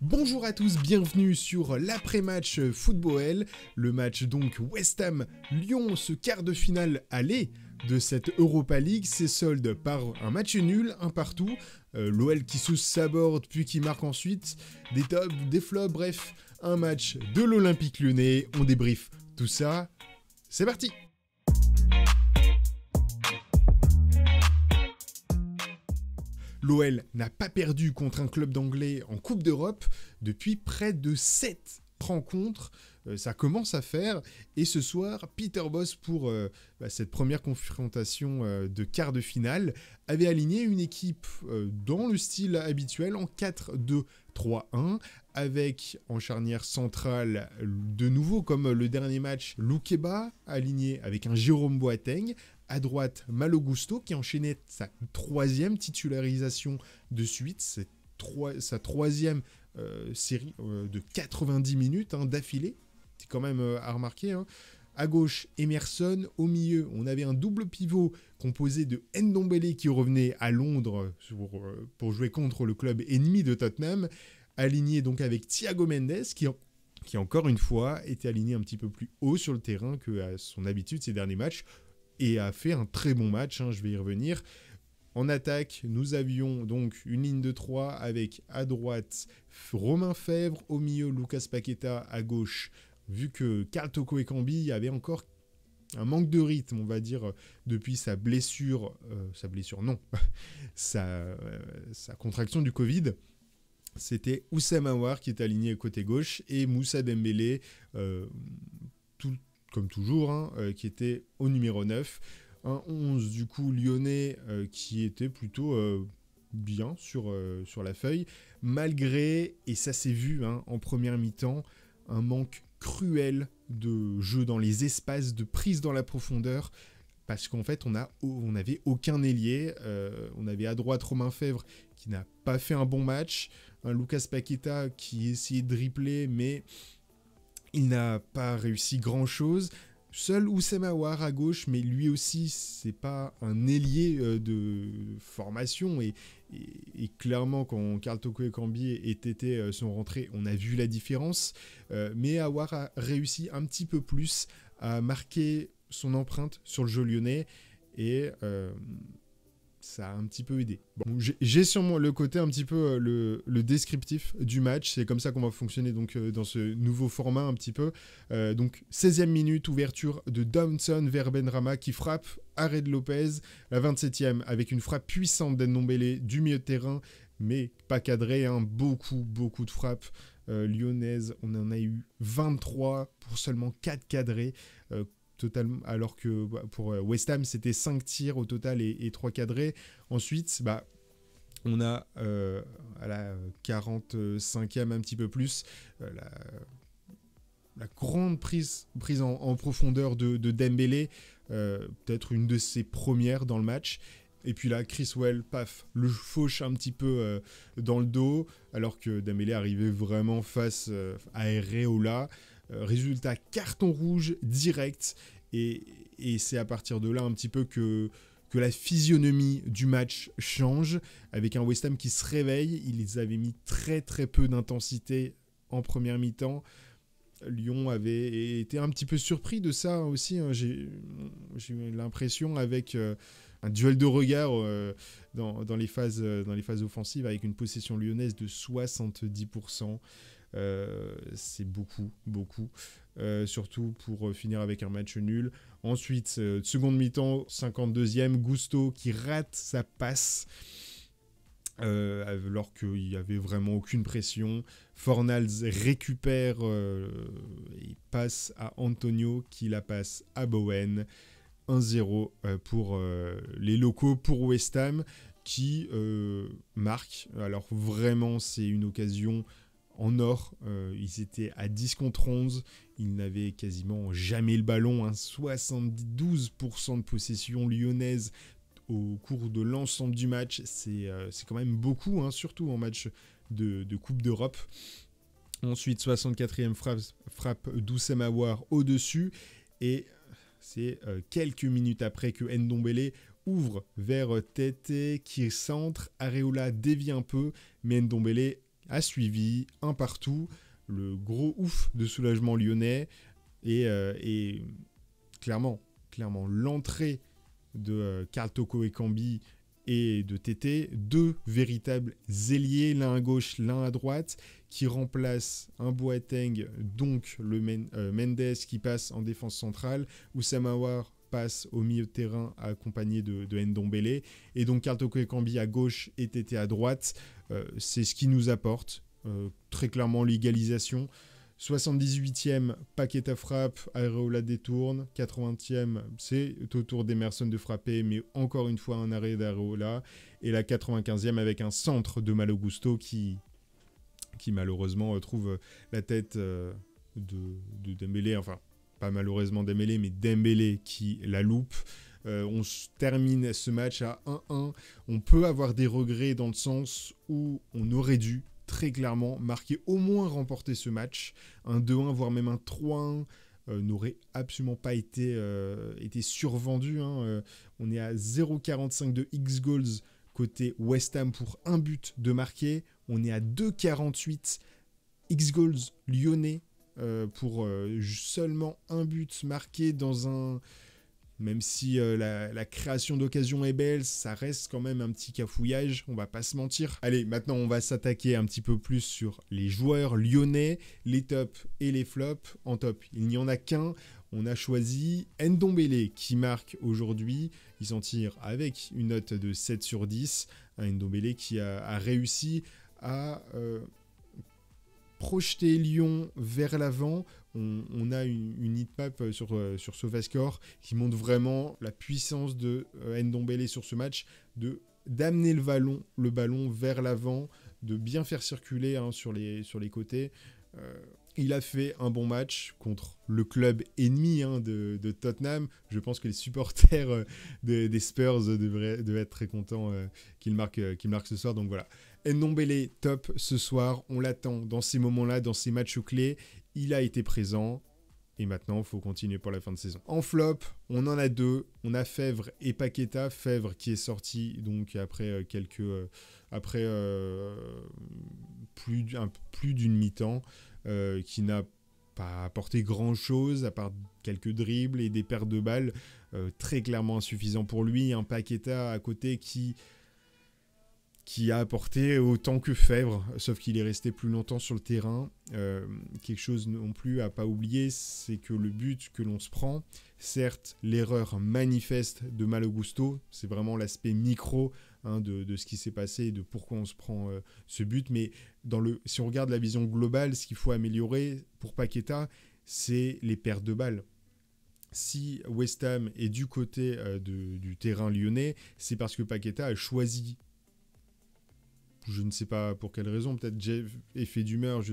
Bonjour à tous, bienvenue sur l'après-match football. Le match donc West Ham-Lyon, ce quart de finale aller de cette Europa League, c'est solde par un match nul, un partout. L'OL qui se saborde puis qui marque ensuite, des tops, des flops, bref, un match de l'Olympique Lyonnais. On débriefe tout ça, c'est parti! L'OL n'a pas perdu contre un club d'anglais en Coupe d'Europe depuis près de 7 rencontres. Ça commence à faire. Et ce soir, Peter Bosz, pour cette première confrontation de quart de finale, avait aligné une équipe dans le style habituel en 4-2-3-1, avec en charnière centrale, de nouveau comme le dernier match, Loukeba, aligné avec un Jérôme Boateng. À droite, Malo Gusto qui enchaînait sa troisième titularisation de suite, sa troisième série de 90 minutes d'affilée. C'est quand même à remarquer. À gauche, Emerson. Au milieu, on avait un double pivot composé de Ndombele qui revenait à Londres pour jouer contre le club ennemi de Tottenham, aligné donc avec Thiago Mendes qui encore une fois était aligné un petit peu plus haut sur le terrain qu'à son habitude ces derniers matchs. Et a fait un très bon match, je vais y revenir. En attaque, nous avions donc une ligne de 3 avec à droite Romain Fèvre, au milieu Lucas Paqueta, à gauche, vu que Karl Toko Ekambi avait encore un manque de rythme, on va dire, depuis sa contraction du Covid. C'était Oussem Aouar qui est aligné côté gauche et Moussa Dembélé, comme toujours, qui était au numéro 9. Un 11 du coup lyonnais qui était plutôt bien sur la feuille, malgré, et ça s'est vu en première mi-temps, un manque cruel de jeu dans les espaces, de prise dans la profondeur, parce qu'en fait on n'avait aucun ailier. On avait à droite Romain Fèvre qui n'a pas fait un bon match, un Lucas Paqueta qui essayait de dribbler, mais il n'a pas réussi grand-chose. Seul Oussem Aouar à gauche, mais lui aussi, c'est pas un ailier de formation. Et clairement, quand Karl Toko Ekambi et Tété sont rentrés, on a vu la différence. Mais Aouar a réussi un petit peu plus à marquer son empreinte sur le jeu lyonnais. Et ça a un petit peu aidé. Bon, j'ai sur moi le côté un petit peu le descriptif du match. C'est comme ça qu'on va fonctionner donc, dans ce nouveau format un petit peu. Donc 16e minute, ouverture de Downson vers Benrahma qui frappe, arrêt de Lopez. La 27e avec une frappe puissante d'Ndombele du milieu de terrain, mais pas cadré. Beaucoup de frappes lyonnaises. On en a eu 23 pour seulement 4 cadrés. Totalement, alors que pour West Ham c'était 5 tirs au total et 3 cadrés. Ensuite on a à la 45e un petit peu plus la grande prise en profondeur de Dembélé, peut-être une de ses premières dans le match. Et puis là, Criswell, paf, le fauche un petit peu dans le dos, alors que Dembélé arrivait vraiment face à Areola. Résultat, carton rouge direct. Et c'est à partir de là un petit peu que la physionomie du match change, avec un West Ham qui se réveille. Ils avaient mis très peu d'intensité en première mi-temps. Lyon avait été un petit peu surpris de ça aussi. J'ai eu l'impression avec un duel de regard dans les phases offensives, avec une possession lyonnaise de 70%. C'est beaucoup, surtout pour finir avec un match nul. Ensuite, seconde mi-temps, 52e, Gusto qui rate sa passe alors qu'il n'y avait vraiment aucune pression. Fornals récupère et passe à Antonio qui la passe à Bowen. 1-0 pour les locaux, pour West Ham qui marque. Alors vraiment, c'est une occasion en or. Ils étaient à 10 contre 11. Ils n'avaient quasiment jamais le ballon. 72% de possession lyonnaise au cours de l'ensemble du match. C'est quand même beaucoup, surtout en match de Coupe d'Europe. Ensuite, 64e frappe d'Oussem Aouar au-dessus. Et c'est quelques minutes après que Ndombele ouvre vers Tété qui centre. Areola dévie un peu, mais Ndombele a suivi, un partout, le gros ouf de soulagement lyonnais, et clairement, l'entrée de Karl Toko Ekambi et de Tété, deux véritables ailiers, l'un à gauche, l'un à droite, qui remplacent un Boateng, donc le Mendes qui passe en défense centrale, Oussama Aouar passe au milieu de terrain accompagné de Ndombele, et donc Karl Toko Ekambi à gauche et Tété à droite. C'est ce qui nous apporte très clairement l'égalisation. 78e, Paqueta frappe, Areola détourne. 80e, c'est au tour d'Emerson de frapper, mais encore une fois un arrêt d'Areola. Et la 95e avec un centre de Malo Gusto qui malheureusement trouve la tête de Dembélé, enfin pas malheureusement Dembélé, mais Dembélé qui la loupe. On termine ce match à 1-1. On peut avoir des regrets dans le sens où on aurait dû très clairement marquer, au moins remporter ce match. Un 2-1, voire même un 3-1 n'aurait absolument pas été survendu. On est à 0,45 de X-Goals côté West Ham pour un but de marqué. On est à 2,48 X-Goals lyonnais pour seulement un but marqué dans un... Même si la création d'occasion est belle, ça reste quand même un petit cafouillage, on va pas se mentir. Allez, maintenant on va s'attaquer un petit peu plus sur les joueurs lyonnais, les tops et les flops. En top, il n'y en a qu'un. On a choisi Ndombele qui marque aujourd'hui. Il s'en tire avec une note de 7 sur 10. Ndombele qui a réussi à projeter Lyon vers l'avant. On a une heatmap sur SofaScore qui montre vraiment la puissance de Ndombele sur ce match, d'amener le ballon vers l'avant, de bien faire circuler sur les côtés. Il a fait un bon match contre le club ennemi de Tottenham. Je pense que les supporters des Spurs devraient être très contents qu'il marque ce soir. Donc voilà, Ndombele top ce soir. On l'attend dans ces moments-là, dans ces matchs clés. Il a été présent. Et maintenant, il faut continuer pour la fin de saison. En flop, on en a deux. On a Fèvre et Paqueta. Fèvre qui est sorti donc après plus d'une mi-temps, qui n'a pas apporté grand-chose à part quelques dribbles et des pertes de balles. Très clairement insuffisant pour lui. Un Paqueta à côté qui a apporté autant que Fèvre, sauf qu'il est resté plus longtemps sur le terrain. Quelque chose non plus à pas oublier, c'est que le but que l'on se prend, certes, l'erreur manifeste de Malo Gusto, c'est vraiment l'aspect micro de ce qui s'est passé et de pourquoi on se prend ce but, mais si on regarde la vision globale, ce qu'il faut améliorer pour Paqueta, c'est les pertes de balles. Si West Ham est du côté du terrain lyonnais, c'est parce que Paqueta a choisi, je ne sais pas pour quelle raison, peut-être effet d'humeur,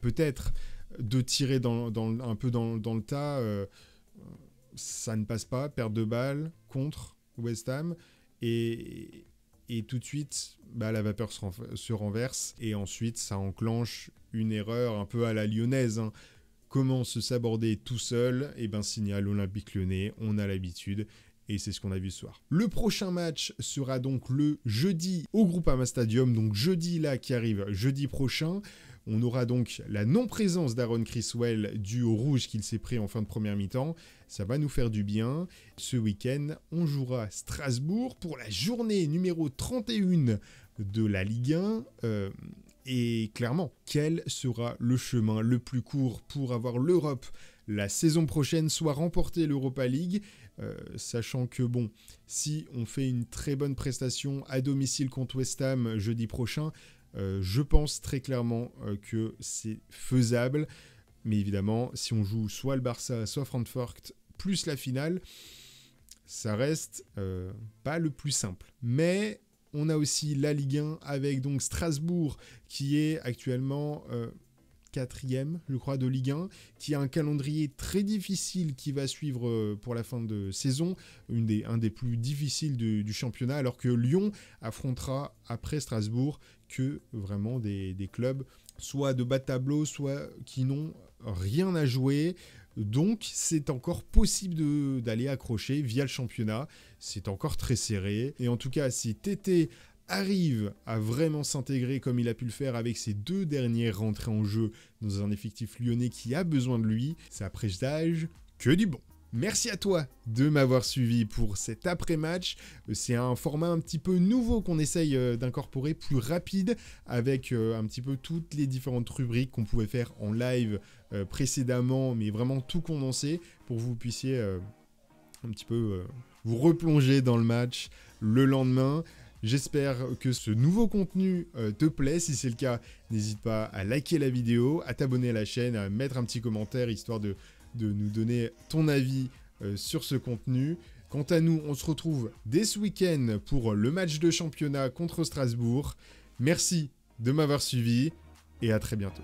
peut-être, de tirer un peu dans le tas. Ça ne passe pas, perte de balle contre West Ham, et tout de suite, la vapeur se renverse, et ensuite ça enclenche une erreur un peu à la lyonnaise. Commence à s'aborder tout seul, et signal olympique lyonnais, on a l'habitude. Et c'est ce qu'on a vu ce soir. Le prochain match sera donc le jeudi au Groupama Stadium. Donc jeudi là qui arrive, jeudi prochain. On aura donc la non-présence d'Aaron Criswell due au rouge qu'il s'est pris en fin de première mi-temps. Ça va nous faire du bien. Ce week-end, on jouera Strasbourg pour la journée numéro 31 de la Ligue 1. Et clairement, quel sera le chemin le plus court pour avoir l'Europe la saison prochaine, soit remporter l'Europa League, sachant que si on fait une très bonne prestation à domicile contre West Ham jeudi prochain, je pense très clairement que c'est faisable. Mais évidemment, si on joue soit le Barça, soit Francfort, plus la finale, ça reste pas le plus simple. Mais on a aussi la Ligue 1 avec donc Strasbourg qui est actuellement 4e, je crois, de Ligue 1, qui a un calendrier très difficile qui va suivre pour la fin de saison, un des plus difficiles du championnat, alors que Lyon affrontera après Strasbourg que vraiment des clubs soit de bas de tableau, soit qui n'ont rien à jouer. Donc c'est encore possible d'aller accrocher via le championnat, c'est encore très serré. Et en tout cas, si Tété arrive à vraiment s'intégrer comme il a pu le faire avec ses 2 dernières rentrées en jeu dans un effectif lyonnais qui a besoin de lui, ça présage que du bon. Merci à toi de m'avoir suivi pour cet après-match. C'est un format un petit peu nouveau qu'on essaye d'incorporer, plus rapide, avec un petit peu toutes les différentes rubriques qu'on pouvait faire en live précédemment, mais vraiment tout condensé pour que vous puissiez un petit peu vous replonger dans le match le lendemain. J'espère que ce nouveau contenu te plaît. Si c'est le cas, n'hésite pas à liker la vidéo, à t'abonner à la chaîne, à mettre un petit commentaire histoire de nous donner ton avis sur ce contenu. Quant à nous, on se retrouve dès ce week-end pour le match de championnat contre Strasbourg. Merci de m'avoir suivi et à très bientôt.